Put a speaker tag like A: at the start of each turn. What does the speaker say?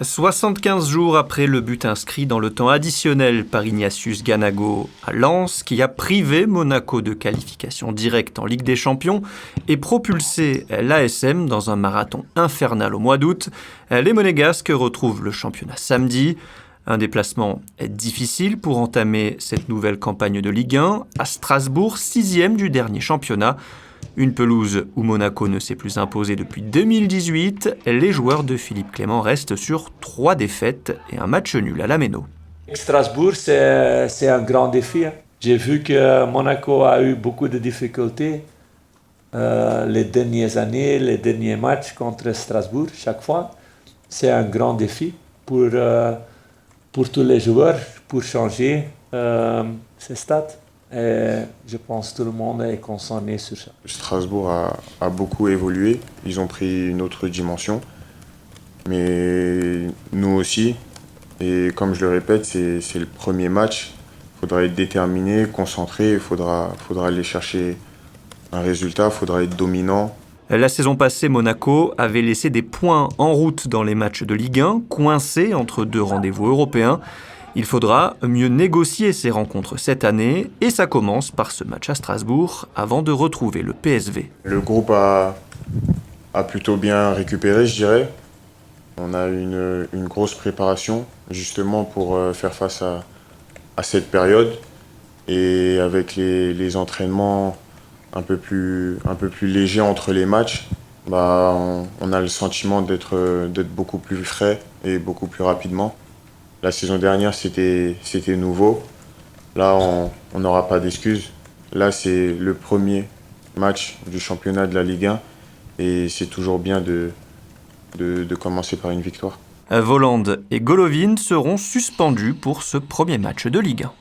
A: 75 jours après le but inscrit dans le temps additionnel par Ignatius Ganago à Lens, qui a privé Monaco de qualification directe en Ligue des Champions et propulsé l'ASM dans un marathon infernal au mois d'août, les Monégasques retrouvent le championnat samedi. Un déplacement difficile pour entamer cette nouvelle campagne de Ligue 1 à Strasbourg, 6e du dernier championnat. Une pelouse où Monaco ne s'est plus imposé depuis 2018, les joueurs de Philippe Clement restent sur 3 défaites et un match nul à la Méno.
B: Strasbourg, c'est un grand défi. J'ai vu que Monaco a eu beaucoup de difficultés les dernières années, les derniers matchs contre Strasbourg, chaque fois. C'est un grand défi pour tous les joueurs, pour changer ces stats. Et je pense que tout le monde est concerné sur ça.
C: Strasbourg a beaucoup évolué, ils ont pris une autre dimension, mais nous aussi. Et comme je le répète, c'est le premier match, il faudra être déterminé, concentré, il faudra aller chercher un résultat, il faudra être dominant.
A: La saison passée, Monaco avait laissé des points en route dans les matchs de Ligue 1, coincés entre 2 rendez-vous européens. Il faudra mieux négocier ces rencontres cette année et ça commence par ce match à Strasbourg avant de retrouver le PSV.
C: Le groupe a plutôt bien récupéré, je dirais. On a une grosse préparation justement pour faire face à cette période et avec les entraînements un peu plus légers entre les matchs, on a le sentiment d'être beaucoup plus frais et beaucoup plus rapidement. La saison dernière, c'était nouveau. Là, on n'aura pas d'excuses. Là, c'est le premier match du championnat de la Ligue 1 et c'est toujours bien de commencer par une victoire.
A: Volland et Golovin seront suspendus pour ce premier match de Ligue 1.